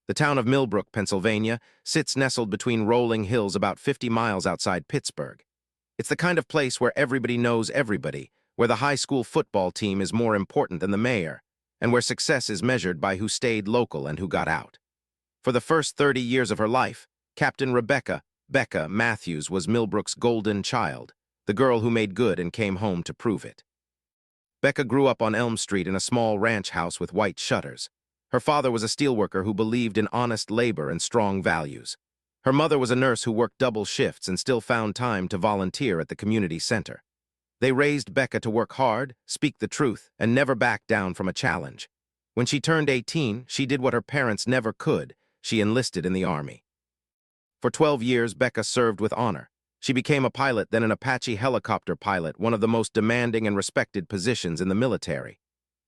The town of Millbrook, Pennsylvania, sits nestled between rolling hills about 50 miles outside Pittsburgh. It's the kind of place where everybody knows everybody, where the high school football team is more important than the mayor, and where success is measured by who stayed local and who got out. For the first 30 years of her life, Captain Becca Matthews was Millbrook's golden child, the girl who made good and came home to prove it. Becca grew up on Elm Street in a small ranch house with white shutters. Her father was a steelworker who believed in honest labor and strong values. Her mother was a nurse who worked double shifts and still found time to volunteer at the community center. They raised Becca to work hard, speak the truth, and never back down from a challenge. When she turned 18, she did what her parents never could. She enlisted in the Army. For 12 years, Becca served with honor. She became a pilot, then an Apache helicopter pilot, one of the most demanding and respected positions in the military.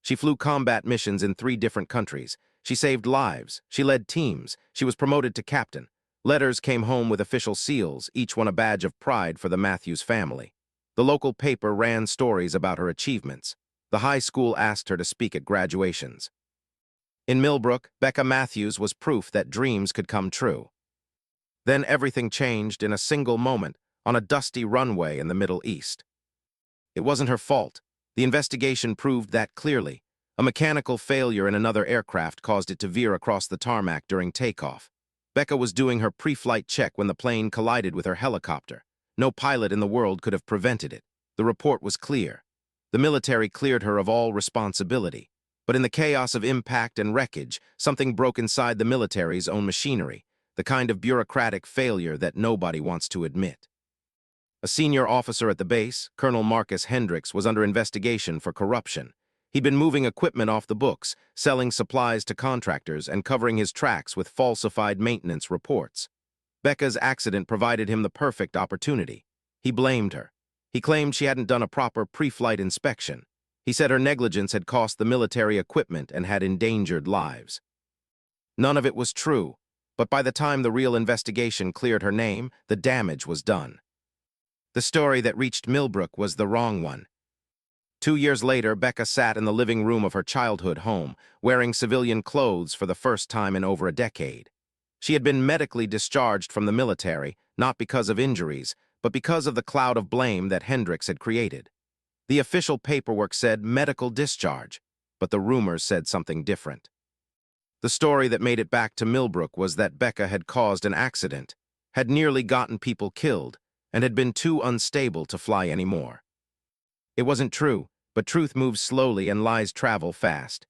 She flew combat missions in 3 different countries. She saved lives. She led teams. She was promoted to captain. Letters came home with official seals, each one a badge of pride for the Matthews family. The local paper ran stories about her achievements. The high school asked her to speak at graduations. In Millbrook, Becca Matthews was proof that dreams could come true. Then everything changed in a single moment on a dusty runway in the Middle East. It wasn't her fault. The investigation proved that clearly. A mechanical failure in another aircraft caused it to veer across the tarmac during takeoff. Becca was doing her pre-flight check when the plane collided with her helicopter. No pilot in the world could have prevented it. The report was clear. The military cleared her of all responsibility. But in the chaos of impact and wreckage, something broke inside the military's own machinery, the kind of bureaucratic failure that nobody wants to admit. A senior officer at the base, Colonel Marcus Hendricks, was under investigation for corruption. He'd been moving equipment off the books, selling supplies to contractors, and covering his tracks with falsified maintenance reports. Becca's accident provided him the perfect opportunity. He blamed her. He claimed she hadn't done a proper pre-flight inspection. He said her negligence had cost the military equipment and had endangered lives. None of it was true, but by the time the real investigation cleared her name, the damage was done. The story that reached Millbrook was the wrong one. 2 years later, Becca sat in the living room of her childhood home, wearing civilian clothes for the first time in over a decade. She had been medically discharged from the military, not because of injuries, but because of the cloud of blame that Hendricks had created. The official paperwork said medical discharge, but the rumors said something different. The story that made it back to Millbrook was that Becca had caused an accident, had nearly gotten people killed, and had been too unstable to fly anymore. It wasn't true, but truth moves slowly and lies travel fast.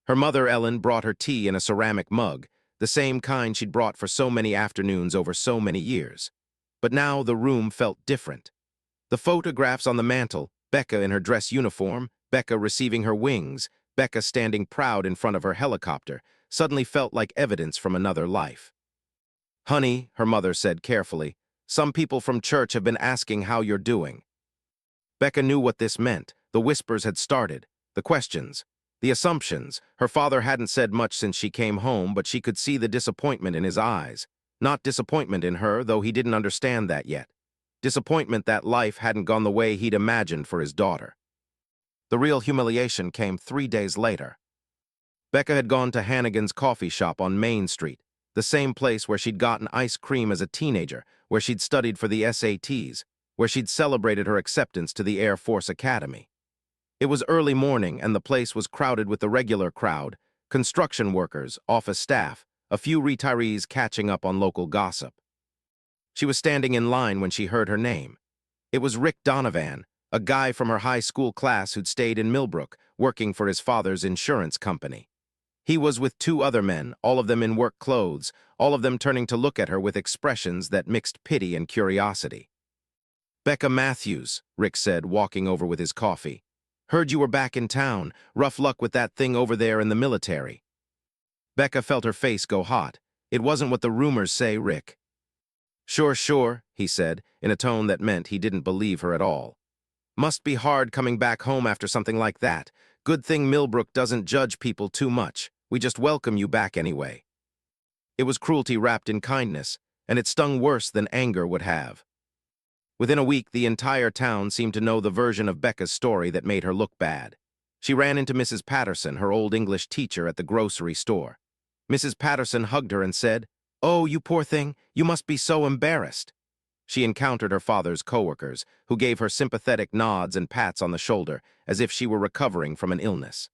Her mother, Ellen, brought her tea in a ceramic mug, the same kind she'd brought for so many afternoons over so many years. But now the room felt different. The photographs on the mantel, Becca in her dress uniform, Becca receiving her wings, Becca standing proud in front of her helicopter, suddenly felt like evidence from another life. "Honey," her mother said carefully, "some people from church have been asking how you're doing." Becca knew what this meant. The whispers had started, the questions, the assumptions. Her father hadn't said much since she came home, but she could see the disappointment in his eyes. Not disappointment in her, though he didn't understand that yet. Disappointment that life hadn't gone the way he'd imagined for his daughter. The real humiliation came 3 days later. Becca had gone to Hannigan's coffee shop on Main Street, the same place where she'd gotten ice cream as a teenager, where she'd studied for the SATs, where she'd celebrated her acceptance to the Air Force Academy. It was early morning, and the place was crowded with the regular crowd, construction workers, office staff, a few retirees catching up on local gossip. She was standing in line when she heard her name. It was Rick Donovan, a guy from her high school class who'd stayed in Millbrook, working for his father's insurance company. He was with 2 other men, all of them in work clothes, all of them turning to look at her with expressions that mixed pity and curiosity. "Becca Matthews," Rick said, walking over with his coffee. "Heard you were back in town. Rough luck with that thing over there in the military." Becca felt her face go hot. "It wasn't what the rumors say, Rick." Sure, he said, in a tone that meant he didn't believe her at all. "Must be hard coming back home after something like that. Good thing Millbrook doesn't judge people too much. We just welcome you back anyway." It was cruelty wrapped in kindness, and it stung worse than anger would have. Within a week, the entire town seemed to know the version of Becca's story that made her look bad. She ran into Mrs. Patterson, her old English teacher, at the grocery store. Mrs. Patterson hugged her and said, "Oh, you poor thing, you must be so embarrassed." She encountered her father's coworkers, who gave her sympathetic nods and pats on the shoulder, as if she were recovering from an illness.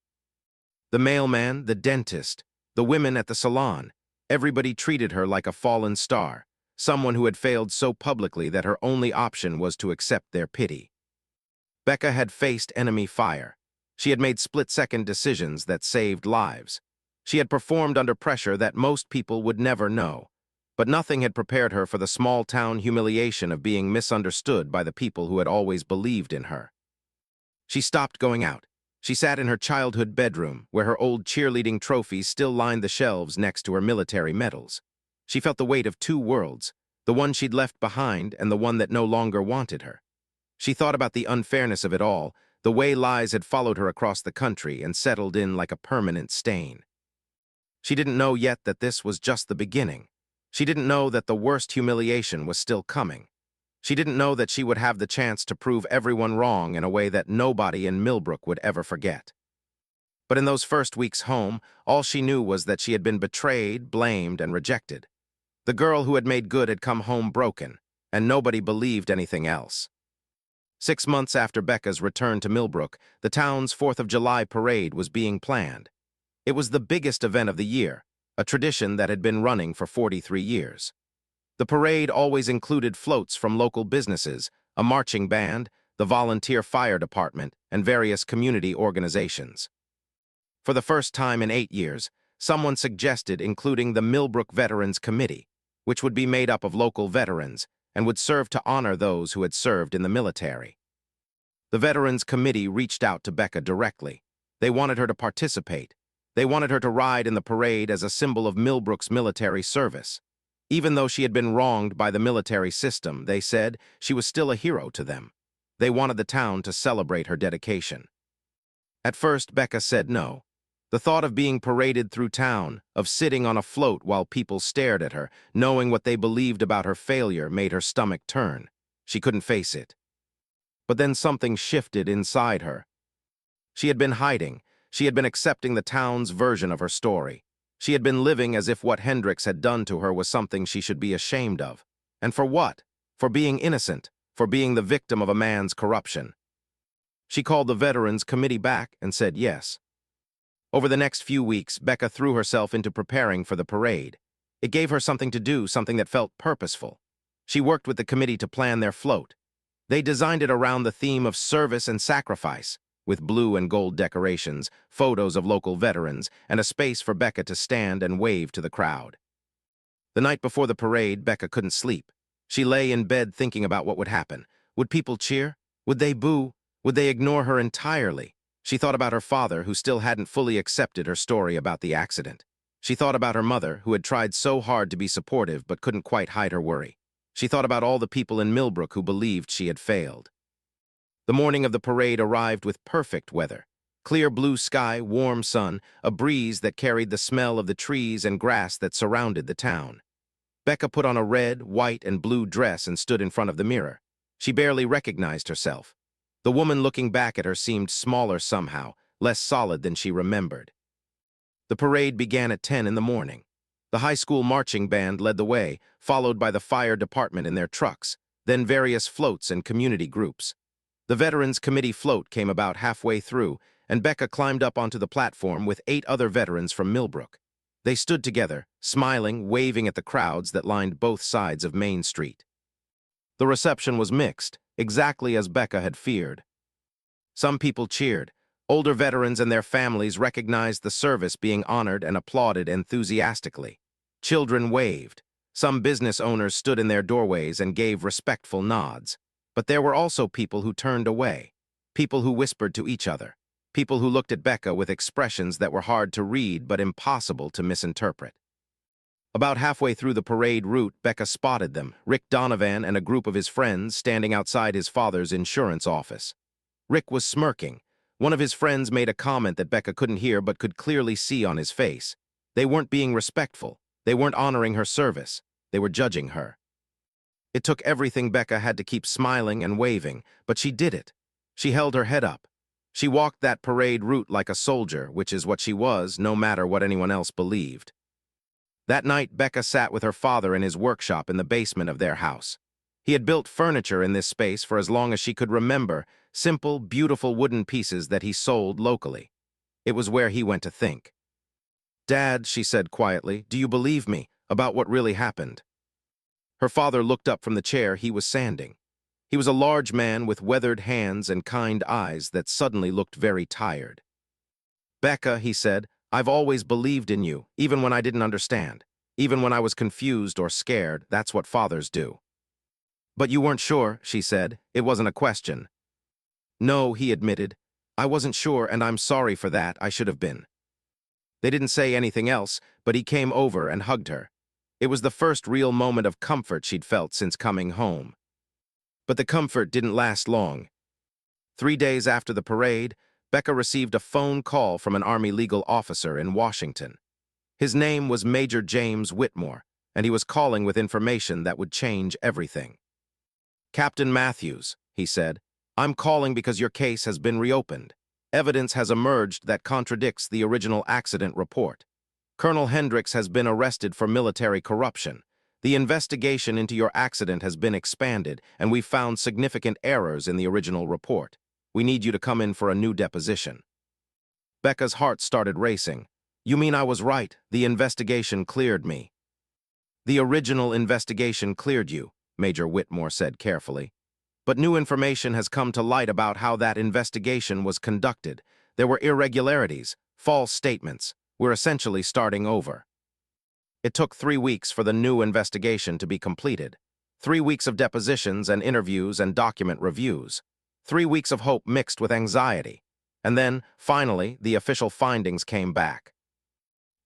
The mailman, the dentist, the women at the salon, everybody treated her like a fallen star, someone who had failed so publicly that her only option was to accept their pity. Becca had faced enemy fire. She had made split-second decisions that saved lives. She had performed under pressure that most people would never know. But nothing had prepared her for the small-town humiliation of being misunderstood by the people who had always believed in her. She stopped going out. She sat in her childhood bedroom, where her old cheerleading trophies still lined the shelves next to her military medals. She felt the weight of two worlds, the one she'd left behind and the one that no longer wanted her. She thought about the unfairness of it all, the way lies had followed her across the country and settled in like a permanent stain. She didn't know yet that this was just the beginning. She didn't know that the worst humiliation was still coming. She didn't know that she would have the chance to prove everyone wrong in a way that nobody in Millbrook would ever forget. But in those first weeks home, all she knew was that she had been betrayed, blamed, and rejected. The girl who had made good had come home broken, and nobody believed anything else. 6 months after Becca's return to Millbrook, the town's 4th of July parade was being planned. It was the biggest event of the year, a tradition that had been running for 43 years. The parade always included floats from local businesses, a marching band, the volunteer fire department, and various community organizations. For the first time in 8 years, someone suggested including the Millbrook Veterans Committee, which would be made up of local veterans and would serve to honor those who had served in the military. The Veterans Committee reached out to Becca directly. They wanted her to participate. They wanted her to ride in the parade as a symbol of Millbrook's military service. Even though she had been wronged by the military system, they said, she was still a hero to them. They wanted the town to celebrate her dedication. At first, Becca said no. The thought of being paraded through town, of sitting on a float while people stared at her, knowing what they believed about her failure, made her stomach turn. She couldn't face it. But then something shifted inside her. She had been hiding. She had been accepting the town's version of her story. She had been living as if what Hendricks had done to her was something she should be ashamed of. And for what? For being innocent, for being the victim of a man's corruption. She called the Veterans Committee back and said yes. Over the next few weeks, Becca threw herself into preparing for the parade. It gave her something to do, something that felt purposeful. She worked with the committee to plan their float. They designed it around the theme of service and sacrifice, with blue and gold decorations, photos of local veterans, and a space for Becca to stand and wave to the crowd. The night before the parade, Becca couldn't sleep. She lay in bed thinking about what would happen. Would people cheer? Would they boo? Would they ignore her entirely? She thought about her father, who still hadn't fully accepted her story about the accident. She thought about her mother, who had tried so hard to be supportive but couldn't quite hide her worry. She thought about all the people in Millbrook who believed she had failed. The morning of the parade arrived with perfect weather. Clear blue sky, warm sun, a breeze that carried the smell of the trees and grass that surrounded the town. Becca put on a red, white, and blue dress and stood in front of the mirror. She barely recognized herself. The woman looking back at her seemed smaller somehow, less solid than she remembered. The parade began at 10 in the morning. The high school marching band led the way, followed by the fire department in their trucks, then various floats and community groups. The Veterans Committee float came about halfway through, and Becca climbed up onto the platform with 8 other veterans from Millbrook. They stood together, smiling, waving at the crowds that lined both sides of Main Street. The reception was mixed, exactly as Becca had feared. Some people cheered. Older veterans and their families recognized the service being honored and applauded enthusiastically. Children waved. Some business owners stood in their doorways and gave respectful nods. But there were also people who turned away, people who whispered to each other, people who looked at Becca with expressions that were hard to read but impossible to misinterpret. About halfway through the parade route, Becca spotted them, Rick Donovan and a group of his friends standing outside his father's insurance office. Rick was smirking. One of his friends made a comment that Becca couldn't hear but could clearly see on his face. They weren't being respectful. They weren't honoring her service. They were judging her. It took everything Becca had to keep smiling and waving, but she did it. She held her head up. She walked that parade route like a soldier, which is what she was, no matter what anyone else believed. That night, Becca sat with her father in his workshop in the basement of their house. He had built furniture in this space for as long as she could remember, simple, beautiful wooden pieces that he sold locally. It was where he went to think. "Dad," she said quietly, "do you believe me about what really happened?" Her father looked up from the chair he was sanding. He was a large man with weathered hands and kind eyes that suddenly looked very tired. "Becca," he said, "I've always believed in you, even when I didn't understand. Even when I was confused or scared, that's what fathers do." "But you weren't sure," she said. "It wasn't a question." "No," he admitted. "I wasn't sure, and I'm sorry for that. I should have been." They didn't say anything else, but he came over and hugged her. It was the first real moment of comfort she'd felt since coming home. But the comfort didn't last long. 3 days after the parade, Becca received a phone call from an Army legal officer in Washington. His name was Major James Whitmore, and he was calling with information that would change everything. "Captain Matthews," he said, "I'm calling because your case has been reopened. Evidence has emerged that contradicts the original accident report. Colonel Hendricks has been arrested for military corruption. The investigation into your accident has been expanded, and we've found significant errors in the original report. We need you to come in for a new deposition." Becca's heart started racing. "You mean I was right? The investigation cleared me." "The original investigation cleared you," Major Whitmore said carefully. "But new information has come to light about how that investigation was conducted. There were irregularities, false statements. We're essentially starting over." It took 3 weeks for the new investigation to be completed. 3 weeks of depositions and interviews and document reviews. 3 weeks of hope mixed with anxiety. And then, finally, the official findings came back.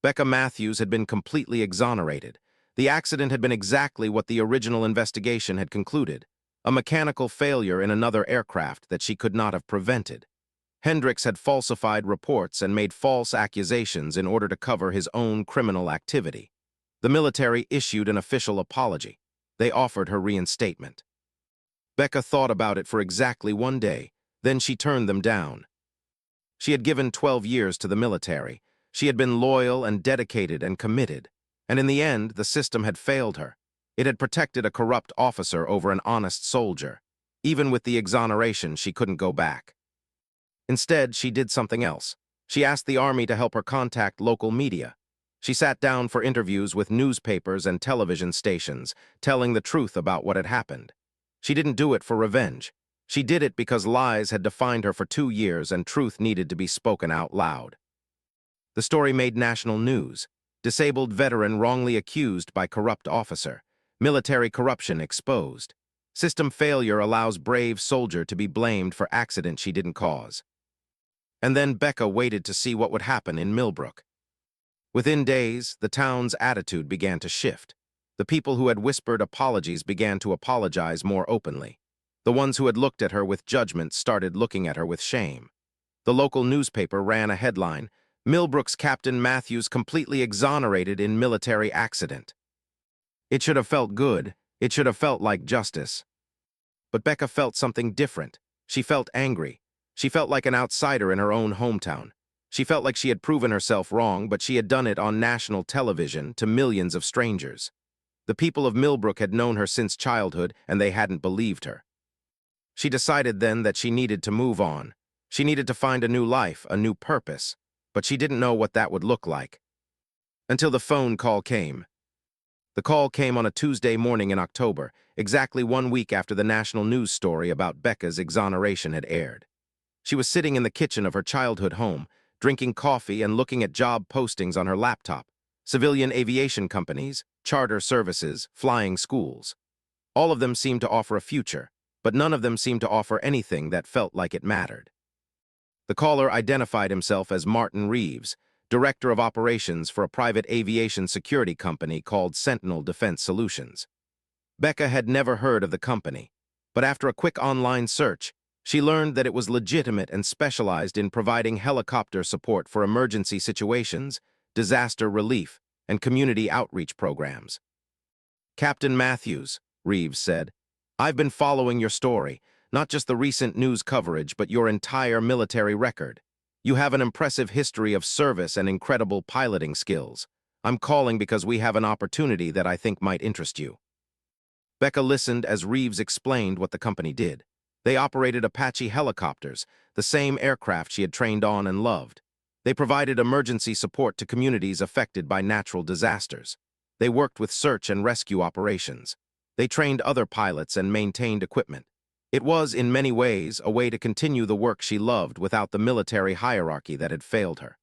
Becca Matthews had been completely exonerated. The accident had been exactly what the original investigation had concluded: a mechanical failure in another aircraft that she could not have prevented. Hendricks had falsified reports and made false accusations in order to cover his own criminal activity. The military issued an official apology. They offered her reinstatement. Becca thought about it for exactly 1 day, then she turned them down. She had given 12 years to the military. She had been loyal and dedicated and committed. And in the end, the system had failed her. It had protected a corrupt officer over an honest soldier. Even with the exoneration, she couldn't go back. Instead, she did something else. She asked the Army to help her contact local media. She sat down for interviews with newspapers and television stations, telling the truth about what had happened. She didn't do it for revenge. She did it because lies had defined her for 2 years and truth needed to be spoken out loud. The story made national news. Disabled veteran wrongly accused by corrupt officer. Military corruption exposed. System failure allows brave soldier to be blamed for accident she didn't cause. And then Becca waited to see what would happen in Millbrook. Within days, the town's attitude began to shift. The people who had whispered apologies began to apologize more openly. The ones who had looked at her with judgment started looking at her with shame. The local newspaper ran a headline: "Millbrook's Captain Matthews completely exonerated in military accident." It should have felt good. It should have felt like justice. But Becca felt something different. She felt angry. She felt like an outsider in her own hometown. She felt like she had proven herself wrong, but she had done it on national television to millions of strangers. The people of Millbrook had known her since childhood, and they hadn't believed her. She decided then that she needed to move on. She needed to find a new life, a new purpose, but she didn't know what that would look like. Until the phone call came. The call came on a Tuesday morning in October, exactly 1 week after the national news story about Becca's exoneration had aired. She was sitting in the kitchen of her childhood home, drinking coffee and looking at job postings on her laptop. Civilian aviation companies, charter services, flying schools. All of them seemed to offer a future, but none of them seemed to offer anything that felt like it mattered. The caller identified himself as Martin Reeves, Director of Operations for a private aviation security company called Sentinel Defense Solutions. Becca had never heard of the company, but after a quick online search, she learned that it was legitimate and specialized in providing helicopter support for emergency situations, disaster relief, and community outreach programs. "Captain Matthews," Reeves said, "I've been following your story, not just the recent news coverage, but your entire military record. You have an impressive history of service and incredible piloting skills. I'm calling because we have an opportunity that I think might interest you." Becca listened as Reeves explained what the company did. They operated Apache helicopters, the same aircraft she had trained on and loved. They provided emergency support to communities affected by natural disasters. They worked with search and rescue operations. They trained other pilots and maintained equipment. It was, in many ways, a way to continue the work she loved without the military hierarchy that had failed her.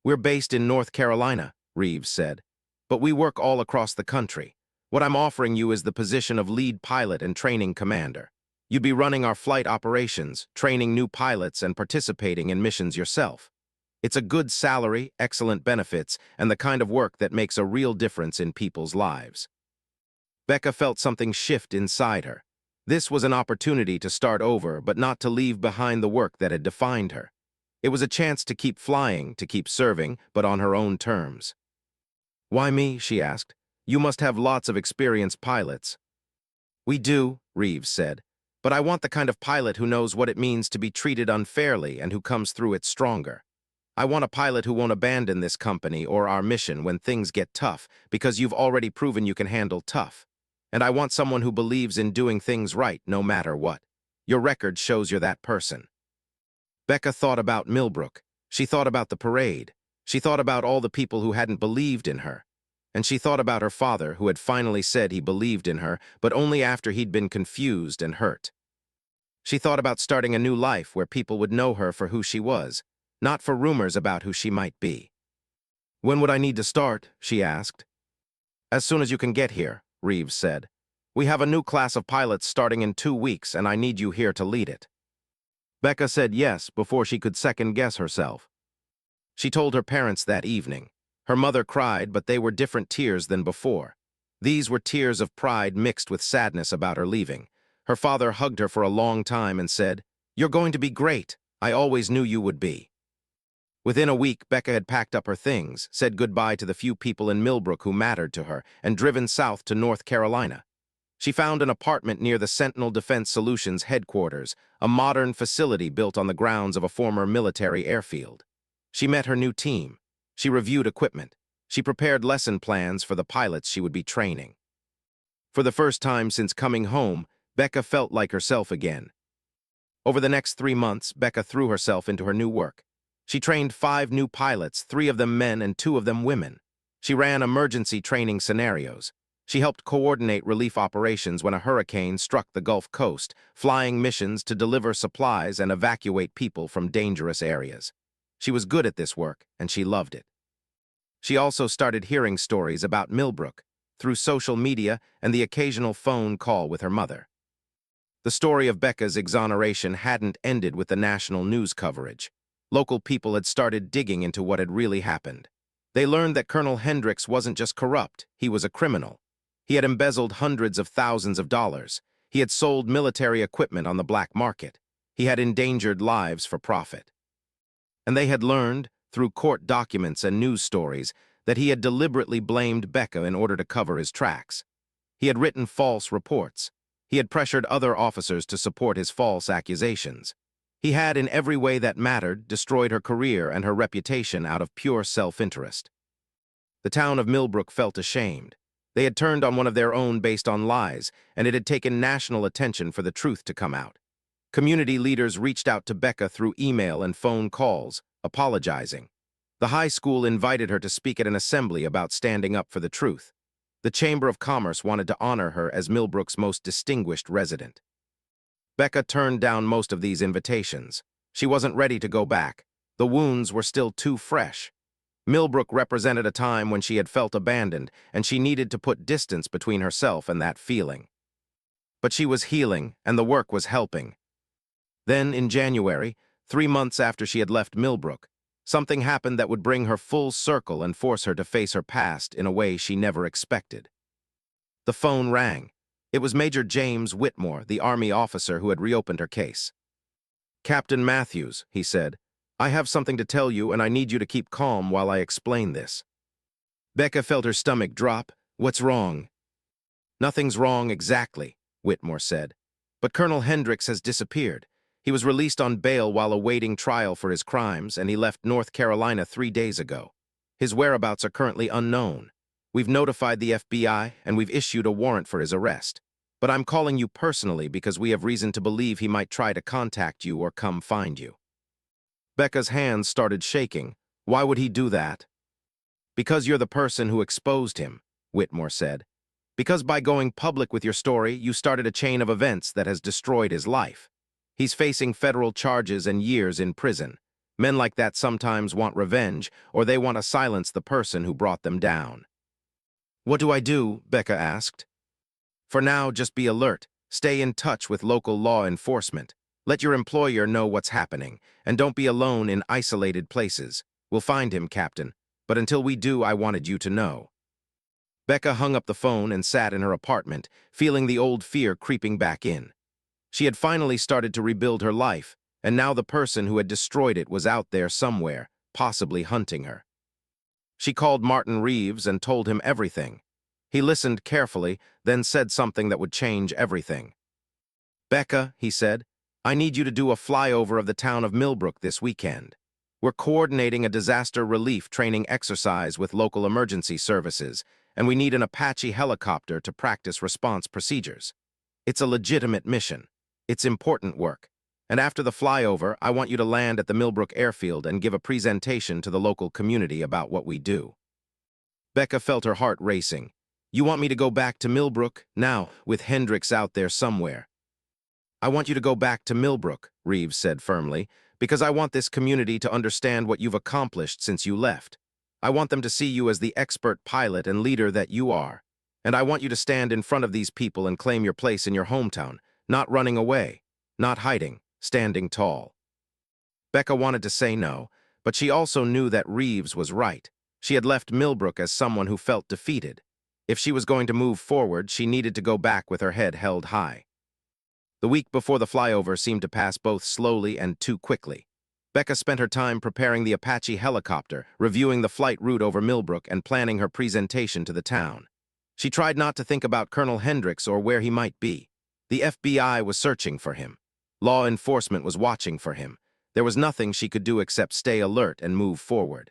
"We're based in North Carolina," Reeves said, "but we work all across the country. What I'm offering you is the position of lead pilot and training commander. You'd be running our flight operations, training new pilots, and participating in missions yourself. It's a good salary, excellent benefits, and the kind of work that makes a real difference in people's lives." Becca felt something shift inside her. This was an opportunity to start over, but not to leave behind the work that had defined her. It was a chance to keep flying, to keep serving, but on her own terms. "Why me?" she asked. "You must have lots of experienced pilots." "We do," Reeves said, "but I want the kind of pilot who knows what it means to be treated unfairly and who comes through it stronger. I want a pilot who won't abandon this company or our mission when things get tough, because you've already proven you can handle tough. And I want someone who believes in doing things right no matter what. Your record shows you're that person." Becca thought about Millbrook. She thought about the parade. She thought about all the people who hadn't believed in her. And she thought about her father, who had finally said he believed in her, but only after he'd been confused and hurt. She thought about starting a new life where people would know her for who she was, not for rumors about who she might be. "When would I need to start?" she asked. "As soon as you can get here," Reeves said. "We have a new class of pilots starting in 2 weeks, and I need you here to lead it." Becca said yes before she could second-guess herself. She told her parents that evening. Her mother cried, but they were different tears than before. These were tears of pride mixed with sadness about her leaving. Her father hugged her for a long time and said, "You're going to be great. I always knew you would be." Within a week, Becca had packed up her things, said goodbye to the few people in Millbrook who mattered to her, and driven south to North Carolina. She found an apartment near the Sentinel Defense Solutions headquarters, a modern facility built on the grounds of a former military airfield. She met her new team. She reviewed equipment. She prepared lesson plans for the pilots she would be training. For the first time since coming home, Becca felt like herself again. Over the next 3 months, Becca threw herself into her new work. She trained 5 new pilots, 3 of them men and 2 of them women. She ran emergency training scenarios. She helped coordinate relief operations when a hurricane struck the Gulf Coast, flying missions to deliver supplies and evacuate people from dangerous areas. She was good at this work, and she loved it. She also started hearing stories about Millbrook through social media and the occasional phone call with her mother. The story of Becca's exoneration hadn't ended with the national news coverage. Local people had started digging into what had really happened. They learned that Colonel Hendricks wasn't just corrupt, he was a criminal. He had embezzled hundreds of thousands of dollars. He had sold military equipment on the black market. He had endangered lives for profit. And they had learned, through court documents and news stories, that he had deliberately blamed Becca in order to cover his tracks. He had written false reports. He had pressured other officers to support his false accusations. He had, in every way that mattered, destroyed her career and her reputation out of pure self-interest. The town of Millbrook felt ashamed. They had turned on one of their own based on lies, and it had taken national attention for the truth to come out. Community leaders reached out to Becca through email and phone calls, apologizing. The high school invited her to speak at an assembly about standing up for the truth. The Chamber of Commerce wanted to honor her as Millbrook's most distinguished resident. Becca turned down most of these invitations. She wasn't ready to go back. The wounds were still too fresh. Millbrook represented a time when she had felt abandoned, and she needed to put distance between herself and that feeling. But she was healing, and the work was helping. Then, in January, 3 months after she had left Millbrook, something happened that would bring her full circle and force her to face her past in a way she never expected. The phone rang. It was Major James Whitmore, the Army officer who had reopened her case. "Captain Matthews," he said, "I have something to tell you, and I need you to keep calm while I explain this." Becca felt her stomach drop. "What's wrong?" "Nothing's wrong exactly," Whitmore said. "But Colonel Hendricks has disappeared. He was released on bail while awaiting trial for his crimes, and he left North Carolina 3 days ago. His whereabouts are currently unknown. We've notified the FBI, and we've issued a warrant for his arrest. But I'm calling you personally because we have reason to believe he might try to contact you or come find you." Becca's hands started shaking. "Why would he do that?" "Because you're the person who exposed him," Whitmore said. "Because by going public with your story, you started a chain of events that has destroyed his life. He's facing federal charges and years in prison. Men like that sometimes want revenge, or they want to silence the person who brought them down." "What do I do?" Becca asked. "For now, just be alert. Stay in touch with local law enforcement. Let your employer know what's happening, and don't be alone in isolated places. We'll find him, Captain. But until we do, I wanted you to know." Becca hung up the phone and sat in her apartment, feeling the old fear creeping back in. She had finally started to rebuild her life, and now the person who had destroyed it was out there somewhere, possibly hunting her. She called Martin Reeves and told him everything. He listened carefully, then said something that would change everything. "Becca," he said, "I need you to do a flyover of the town of Millbrook this weekend. We're coordinating a disaster relief training exercise with local emergency services, and we need an Apache helicopter to practice response procedures. It's a legitimate mission. It's important work. And after the flyover, I want you to land at the Millbrook airfield and give a presentation to the local community about what we do." Becca felt her heart racing. "You want me to go back to Millbrook now, with Hendricks out there somewhere?" "I want you to go back to Millbrook," Reeves said firmly, "because I want this community to understand what you've accomplished since you left. I want them to see you as the expert pilot and leader that you are. And I want you to stand in front of these people and claim your place in your hometown, not running away, not hiding, standing tall." Becca wanted to say no, but she also knew that Reeves was right. She had left Millbrook as someone who felt defeated. If she was going to move forward, she needed to go back with her head held high. The week before the flyover seemed to pass both slowly and too quickly. Becca spent her time preparing the Apache helicopter, reviewing the flight route over Millbrook, and planning her presentation to the town. She tried not to think about Colonel Hendricks or where he might be. The FBI was searching for him. Law enforcement was watching for him. There was nothing she could do except stay alert and move forward.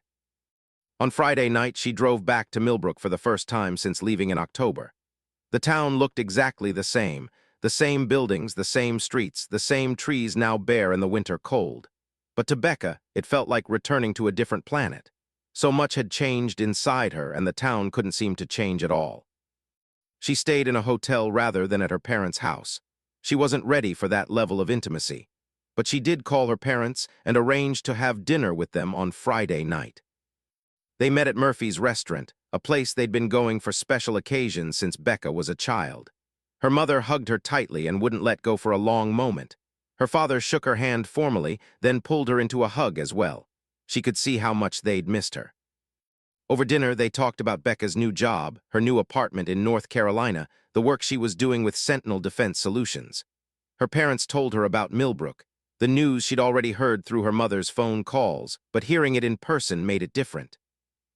On Friday night, she drove back to Millbrook for the first time since leaving in October. The town looked exactly the same buildings, the same streets, the same trees now bare in the winter cold. But to Becca, it felt like returning to a different planet. So much had changed inside her, and the town couldn't seem to change at all. She stayed in a hotel rather than at her parents' house. She wasn't ready for that level of intimacy. But she did call her parents and arranged to have dinner with them on Friday night. They met at Murphy's restaurant, a place they'd been going for special occasions since Becca was a child. Her mother hugged her tightly and wouldn't let go for a long moment. Her father shook her hand formally, then pulled her into a hug as well. She could see how much they'd missed her. Over dinner, they talked about Becca's new job, her new apartment in North Carolina, the work she was doing with Sentinel Defense Solutions. Her parents told her about Millbrook, the news she'd already heard through her mother's phone calls, but hearing it in person made it different.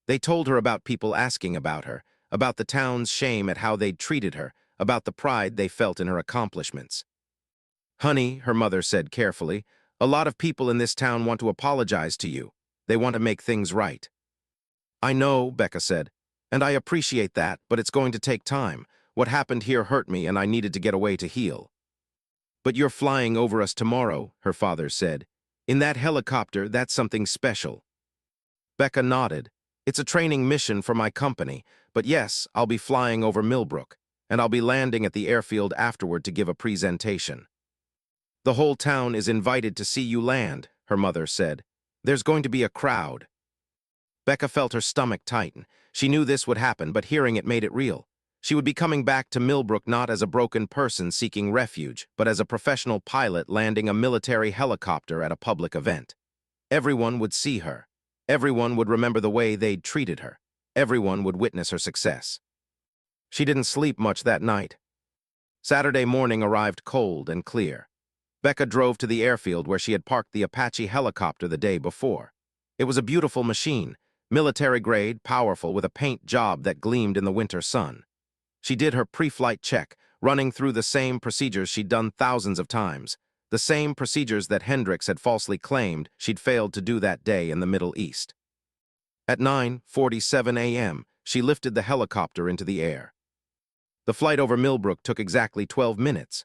They told her about people asking about her, about the town's shame at how they'd treated her, about the pride they felt in her accomplishments. "Honey," her mother said carefully, "a lot of people in this town want to apologize to you. They want to make things right." "I know," Becca said, "and I appreciate that, but it's going to take time. What happened here hurt me, and I needed to get away to heal." "But you're flying over us tomorrow," her father said. "In that helicopter, that's something special." Becca nodded. "It's a training mission for my company, but yes, I'll be flying over Millbrook, and I'll be landing at the airfield afterward to give a presentation." "The whole town is invited to see you land," her mother said. "There's going to be a crowd." Becca felt her stomach tighten. She knew this would happen, but hearing it made it real. She would be coming back to Millbrook not as a broken person seeking refuge, but as a professional pilot landing a military helicopter at a public event. Everyone would see her. Everyone would remember the way they'd treated her. Everyone would witness her success. She didn't sleep much that night. Saturday morning arrived cold and clear. Becca drove to the airfield where she had parked the Apache helicopter the day before. It was a beautiful machine, military-grade, powerful, with a paint job that gleamed in the winter sun. She did her pre-flight check, running through the same procedures she'd done thousands of times, the same procedures that Hendricks had falsely claimed she'd failed to do that day in the Middle East. At 9:47 a.m., she lifted the helicopter into the air. The flight over Millbrook took exactly 12 minutes.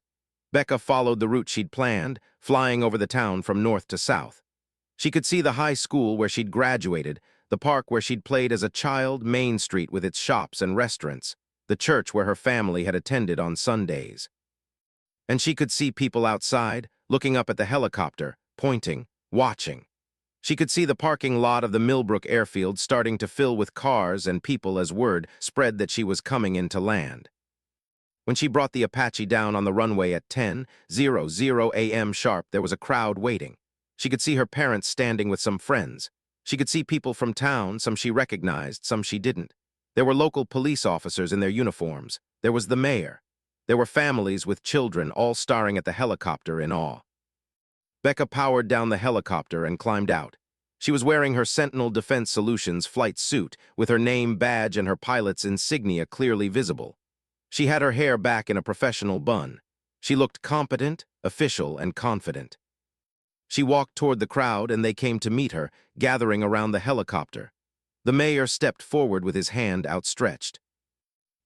Becca followed the route she'd planned, flying over the town from north to south. She could see the high school where she'd graduated, the park where she'd played as a child, Main Street with its shops and restaurants, the church where her family had attended on Sundays. And she could see people outside, looking up at the helicopter, pointing, watching. She could see the parking lot of the Millbrook airfield starting to fill with cars and people as word spread that she was coming into land. When she brought the Apache down on the runway at 10:00 a.m. sharp, there was a crowd waiting. She could see her parents standing with some friends. She could see people from town, some she recognized, some she didn't. There were local police officers in their uniforms. There was the mayor. There were families with children, all staring at the helicopter in awe. Becca powered down the helicopter and climbed out. She was wearing her Sentinel Defense Solutions flight suit, with her name badge and her pilot's insignia clearly visible. She had her hair back in a professional bun. She looked competent, official, and confident. She walked toward the crowd, and they came to meet her, gathering around the helicopter. The mayor stepped forward with his hand outstretched.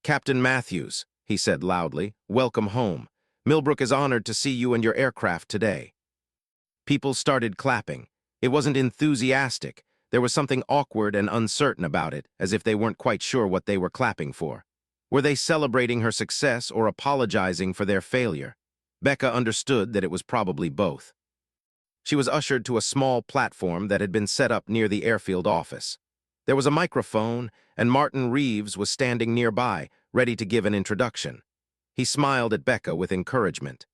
"Captain Matthews," he said loudly, "welcome home. Millbrook is honored to see you and your aircraft today." People started clapping. It wasn't enthusiastic. There was something awkward and uncertain about it, as if they weren't quite sure what they were clapping for. Were they celebrating her success or apologizing for their failure? Becca understood that it was probably both. She was ushered to a small platform that had been set up near the airfield office. There was a microphone, and Martin Reeves was standing nearby, ready to give an introduction. He smiled at Becca with encouragement.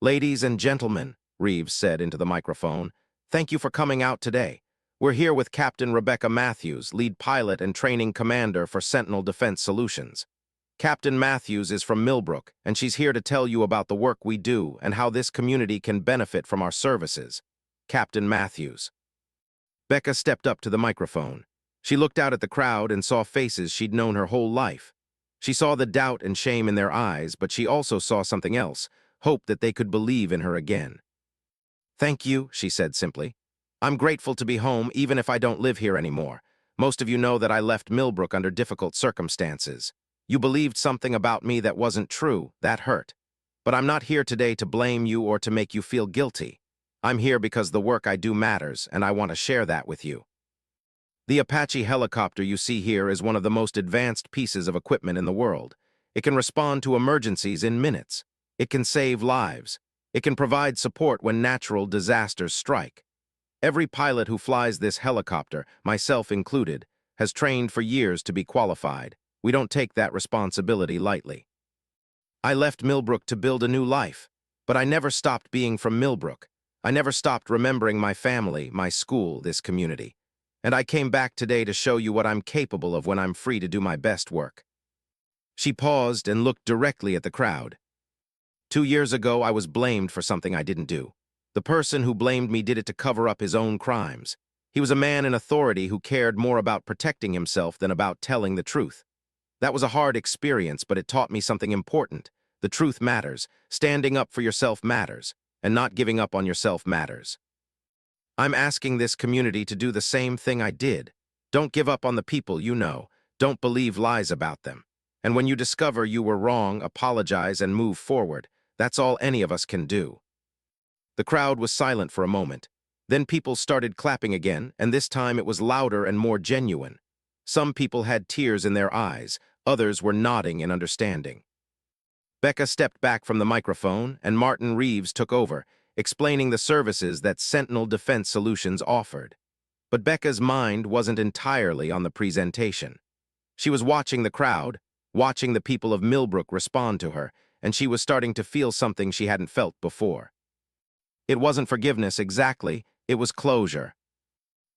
"Ladies and gentlemen," Reeves said into the microphone, "thank you for coming out today. We're here with Captain Rebecca Matthews, lead pilot and training commander for Sentinel Defense Solutions. Captain Matthews is from Millbrook, and she's here to tell you about the work we do and how this community can benefit from our services. Captain Matthews." Becca stepped up to the microphone. She looked out at the crowd and saw faces she'd known her whole life. She saw the doubt and shame in their eyes, but she also saw something else, hope that they could believe in her again. "Thank you," she said simply. "I'm grateful to be home even if I don't live here anymore. Most of you know that I left Millbrook under difficult circumstances. You believed something about me that wasn't true. That hurt. But I'm not here today to blame you or to make you feel guilty. I'm here because the work I do matters, and I want to share that with you. The Apache helicopter you see here is one of the most advanced pieces of equipment in the world. It can respond to emergencies in minutes. It can save lives. It can provide support when natural disasters strike. Every pilot who flies this helicopter, myself included, has trained for years to be qualified. We don't take that responsibility lightly. I left Millbrook to build a new life, but I never stopped being from Millbrook. I never stopped remembering my family, my school, this community. And I came back today to show you what I'm capable of when I'm free to do my best work." She paused and looked directly at the crowd. 2 years ago, I was blamed for something I didn't do. The person who blamed me did it to cover up his own crimes. He was a man in authority who cared more about protecting himself than about telling the truth. That was a hard experience, but it taught me something important. The truth matters, standing up for yourself matters, and not giving up on yourself matters. I'm asking this community to do the same thing I did. Don't give up on the people you know. Don't believe lies about them. And when you discover you were wrong, apologize and move forward. That's all any of us can do. The crowd was silent for a moment. Then people started clapping again, and this time it was louder and more genuine. Some people had tears in their eyes. Others were nodding in understanding. Becca stepped back from the microphone, and Martin Reeves took over, explaining the services that Sentinel Defense Solutions offered. But Becca's mind wasn't entirely on the presentation. She was watching the crowd, watching the people of Millbrook respond to her, and she was starting to feel something she hadn't felt before. It wasn't forgiveness exactly, it was closure.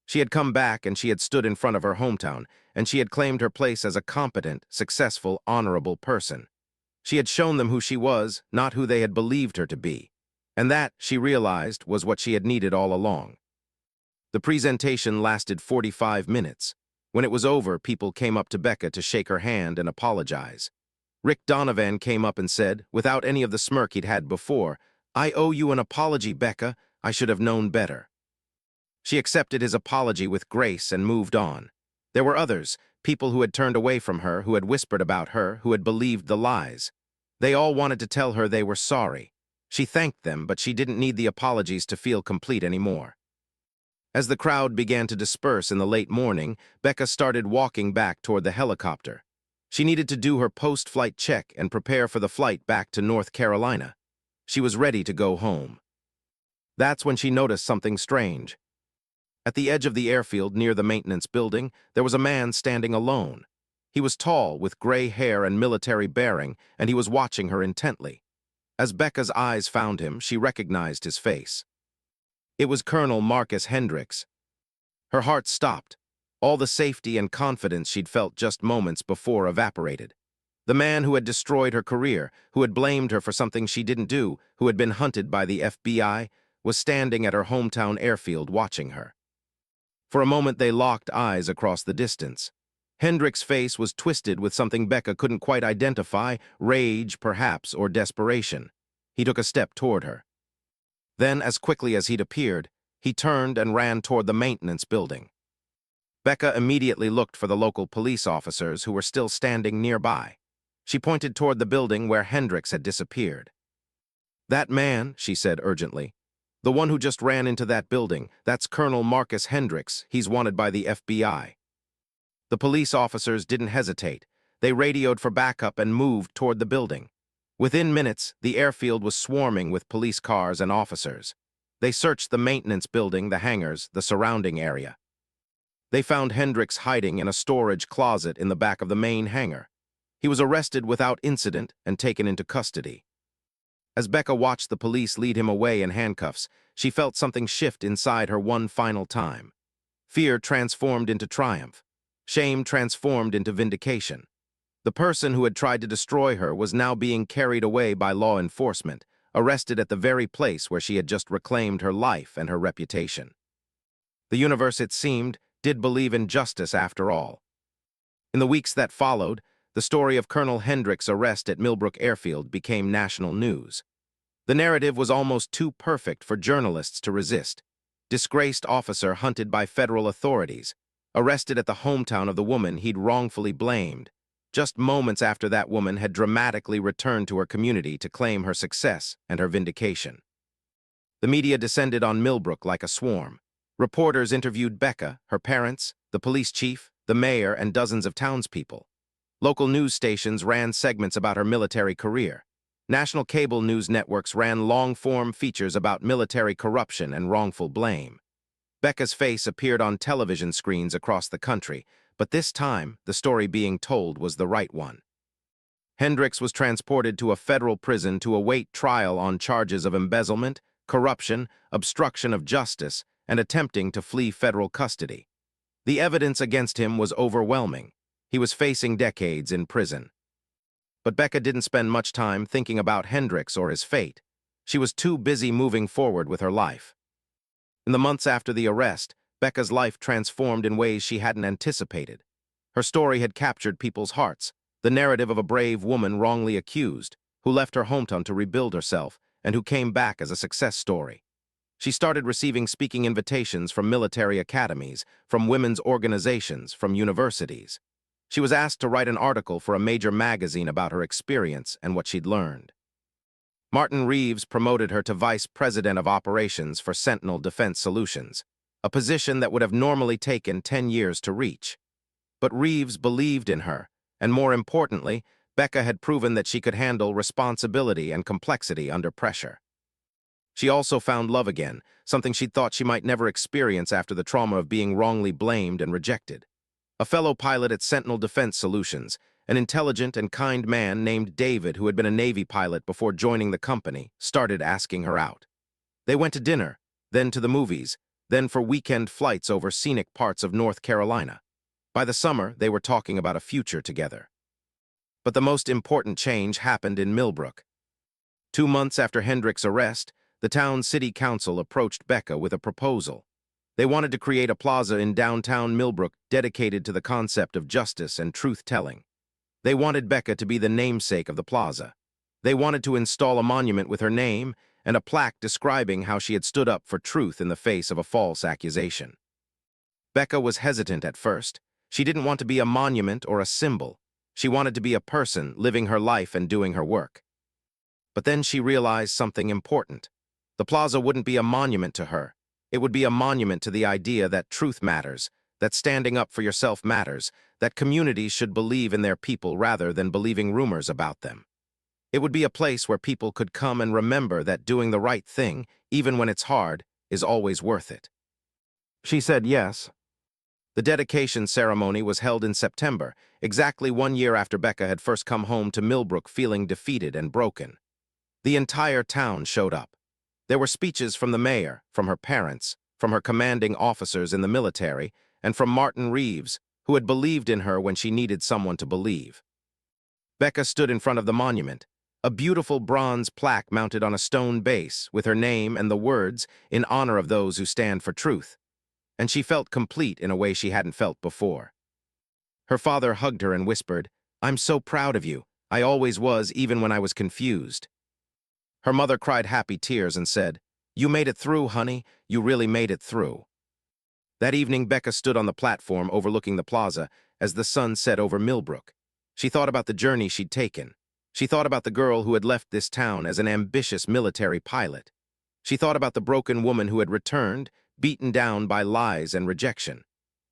She had come back and she had stood in front of her hometown, and she had claimed her place as a competent, successful, honorable person. She had shown them who she was, not who they had believed her to be. And that, she realized, was what she had needed all along. The presentation lasted 45 minutes. When it was over, people came up to Becca to shake her hand and apologize. Rick Donovan came up and said, without any of the smirk he'd had before, "I owe you an apology, Becca. I should have known better." She accepted his apology with grace and moved on. There were others, people who had turned away from her, who had whispered about her, who had believed the lies. They all wanted to tell her they were sorry. She thanked them, but she didn't need the apologies to feel complete anymore. As the crowd began to disperse in the late morning, Becca started walking back toward the helicopter. She needed to do her post-flight check and prepare for the flight back to North Carolina. She was ready to go home. That's when she noticed something strange. At the edge of the airfield near the maintenance building, there was a man standing alone. He was tall, with gray hair and military bearing, and he was watching her intently. As Becca's eyes found him, she recognized his face. It was Colonel Marcus Hendricks. Her heart stopped. All the safety and confidence she'd felt just moments before evaporated. The man who had destroyed her career, who had blamed her for something she didn't do, who had been hunted by the FBI, was standing at her hometown airfield watching her. For a moment they locked eyes across the distance. Hendricks' face was twisted with something Becca couldn't quite identify, rage, perhaps, or desperation. He took a step toward her. Then, as quickly as he'd appeared, he turned and ran toward the maintenance building. Becca immediately looked for the local police officers who were still standing nearby. She pointed toward the building where Hendricks had disappeared. "That man," she said urgently. "The one who just ran into that building, that's Colonel Marcus Hendricks. He's wanted by the FBI." The police officers didn't hesitate. They radioed for backup and moved toward the building. Within minutes, the airfield was swarming with police cars and officers. They searched the maintenance building, the hangars, the surrounding area. They found Hendricks hiding in a storage closet in the back of the main hangar. He was arrested without incident and taken into custody. As Becca watched the police lead him away in handcuffs, she felt something shift inside her one final time. Fear transformed into triumph. Shame transformed into vindication. The person who had tried to destroy her was now being carried away by law enforcement, arrested at the very place where she had just reclaimed her life and her reputation. The universe, it seemed, did believe in justice after all. In the weeks that followed, the story of Colonel Hendricks' arrest at Millbrook Airfield became national news. The narrative was almost too perfect for journalists to resist. Disgraced officer hunted by federal authorities, arrested at the hometown of the woman he'd wrongfully blamed, just moments after that woman had dramatically returned to her community to claim her success and her vindication. The media descended on Millbrook like a swarm. Reporters interviewed Becca, her parents, the police chief, the mayor, and dozens of townspeople. Local news stations ran segments about her military career. National cable news networks ran long-form features about military corruption and wrongful blame. Becca's face appeared on television screens across the country, but this time, the story being told was the right one. Hendricks was transported to a federal prison to await trial on charges of embezzlement, corruption, obstruction of justice, and attempting to flee federal custody. The evidence against him was overwhelming. He was facing decades in prison. But Becca didn't spend much time thinking about Hendricks or his fate. She was too busy moving forward with her life. In the months after the arrest, Becca's life transformed in ways she hadn't anticipated. Her story had captured people's hearts, the narrative of a brave woman wrongly accused, who left her hometown to rebuild herself, and who came back as a success story. She started receiving speaking invitations from military academies, from women's organizations, from universities. She was asked to write an article for a major magazine about her experience and what she'd learned. Martin Reeves promoted her to Vice President of Operations for Sentinel Defense Solutions, a position that would have normally taken 10 years to reach. But Reeves believed in her, and more importantly, Becca had proven that she could handle responsibility and complexity under pressure. She also found love again, something she'd thought she might never experience after the trauma of being wrongly blamed and rejected. A fellow pilot at Sentinel Defense Solutions, an intelligent and kind man named David, who had been a Navy pilot before joining the company, started asking her out. They went to dinner, then to the movies, then for weekend flights over scenic parts of North Carolina. By the summer, they were talking about a future together. But the most important change happened in Millbrook. 2 months after Hendricks' arrest, the town city council approached Becca with a proposal. They wanted to create a plaza in downtown Millbrook dedicated to the concept of justice and truth-telling. They wanted Becca to be the namesake of the plaza. They wanted to install a monument with her name and a plaque describing how she had stood up for truth in the face of a false accusation. Becca was hesitant at first. She didn't want to be a monument or a symbol. She wanted to be a person living her life and doing her work. But then she realized something important. The plaza wouldn't be a monument to her. It would be a monument to the idea that truth matters, that standing up for yourself matters, that communities should believe in their people rather than believing rumors about them. It would be a place where people could come and remember that doing the right thing, even when it's hard, is always worth it. She said yes. The dedication ceremony was held in September, exactly 1 year after Becca had first come home to Millbrook feeling defeated and broken. The entire town showed up. There were speeches from the mayor, from her parents, from her commanding officers in the military, and from Martin Reeves, who had believed in her when she needed someone to believe. Becca stood in front of the monument, a beautiful bronze plaque mounted on a stone base with her name and the words, "In honor of those who stand for truth." And she felt complete in a way she hadn't felt before. Her father hugged her and whispered, "I'm so proud of you. I always was, even when I was confused." Her mother cried happy tears and said, "You made it through, honey. You really made it through." That evening, Becca stood on the platform overlooking the plaza as the sun set over Millbrook. She thought about the journey she'd taken. She thought about the girl who had left this town as an ambitious military pilot. She thought about the broken woman who had returned, beaten down by lies and rejection.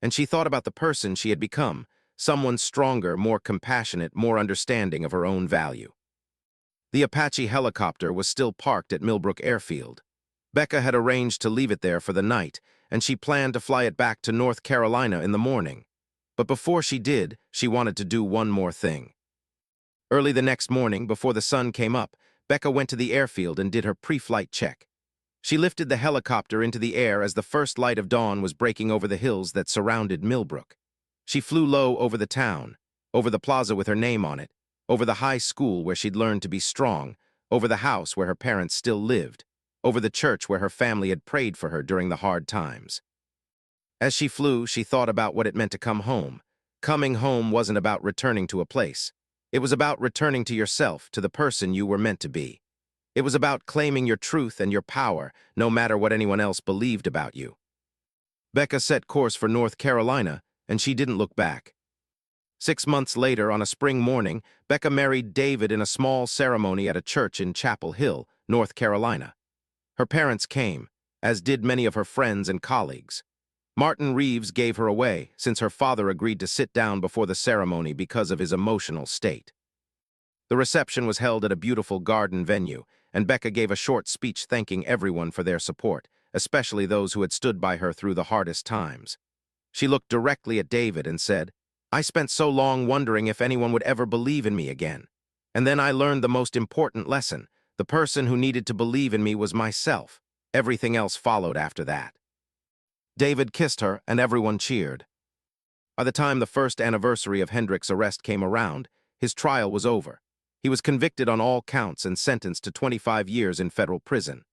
And she thought about the person she had become, someone stronger, more compassionate, more understanding of her own value. The Apache helicopter was still parked at Millbrook Airfield. Becca had arranged to leave it there for the night, and she planned to fly it back to North Carolina in the morning. But before she did, she wanted to do one more thing. Early the next morning, before the sun came up, Becca went to the airfield and did her pre-flight check. She lifted the helicopter into the air as the first light of dawn was breaking over the hills that surrounded Millbrook. She flew low over the town, over the plaza with her name on it, over the high school where she'd learned to be strong, over the house where her parents still lived, over the church where her family had prayed for her during the hard times. As she flew, she thought about what it meant to come home. Coming home wasn't about returning to a place. It was about returning to yourself, to the person you were meant to be. It was about claiming your truth and your power, no matter what anyone else believed about you. Becca set course for North Carolina, and she didn't look back. 6 months later, on a spring morning, Becca married David in a small ceremony at a church in Chapel Hill, North Carolina. Her parents came, as did many of her friends and colleagues. Martin Reeves gave her away, since her father agreed to sit down before the ceremony because of his emotional state. The reception was held at a beautiful garden venue, and Becca gave a short speech thanking everyone for their support, especially those who had stood by her through the hardest times. She looked directly at David and said, "I spent so long wondering if anyone would ever believe in me again. And then I learned the most important lesson. The person who needed to believe in me was myself. Everything else followed after that." David kissed her, and everyone cheered. By the time the first anniversary of Hendricks' arrest came around, his trial was over. He was convicted on all counts and sentenced to 25 years in federal prison.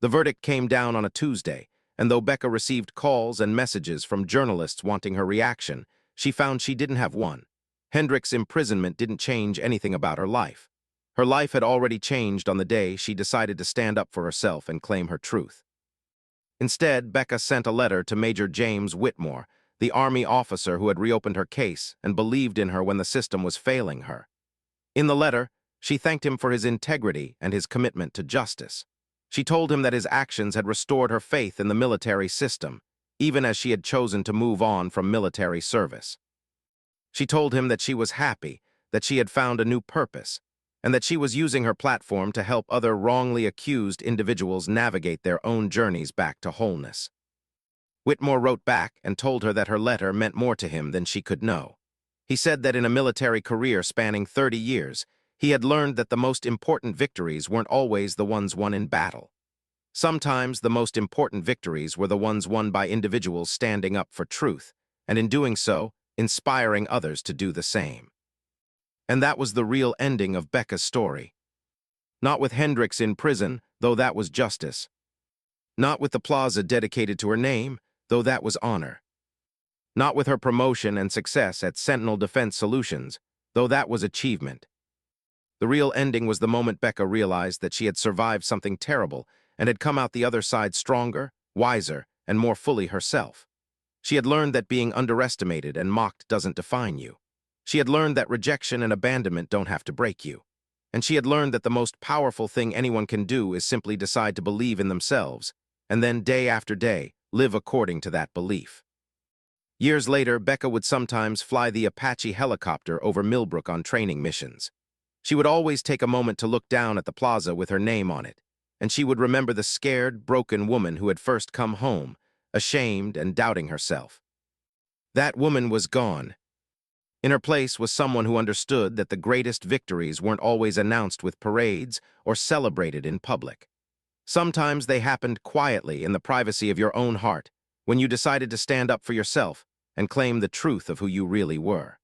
The verdict came down on a Tuesday, and though Becca received calls and messages from journalists wanting her reaction, she found she didn't have one. Hendricks' imprisonment didn't change anything about her life. Her life had already changed on the day she decided to stand up for herself and claim her truth. Instead, Becca sent a letter to Major James Whitmore, the Army officer who had reopened her case and believed in her when the system was failing her. In the letter, she thanked him for his integrity and his commitment to justice. She told him that his actions had restored her faith in the military system, even as she had chosen to move on from military service. She told him that she was happy, that she had found a new purpose, and that she was using her platform to help other wrongly accused individuals navigate their own journeys back to wholeness. Whitmore wrote back and told her that her letter meant more to him than she could know. He said that in a military career spanning 30 years, he had learned that the most important victories weren't always the ones won in battle. Sometimes the most important victories were the ones won by individuals standing up for truth, and in doing so, inspiring others to do the same. And that was the real ending of Becca's story. Not with Hendricks in prison, though that was justice. Not with the plaza dedicated to her name, though that was honor. Not with her promotion and success at Sentinel Defense Solutions, though that was achievement. The real ending was the moment Becca realized that she had survived something terrible and had come out the other side stronger, wiser, and more fully herself. She had learned that being underestimated and mocked doesn't define you. She had learned that rejection and abandonment don't have to break you. And she had learned that the most powerful thing anyone can do is simply decide to believe in themselves, and then day after day, live according to that belief. Years later, Becca would sometimes fly the Apache helicopter over Millbrook on training missions. She would always take a moment to look down at the plaza with her name on it, and she would remember the scared, broken woman who had first come home, ashamed and doubting herself. That woman was gone. In her place was someone who understood that the greatest victories weren't always announced with parades or celebrated in public. Sometimes they happened quietly in the privacy of your own heart, when you decided to stand up for yourself and claim the truth of who you really were.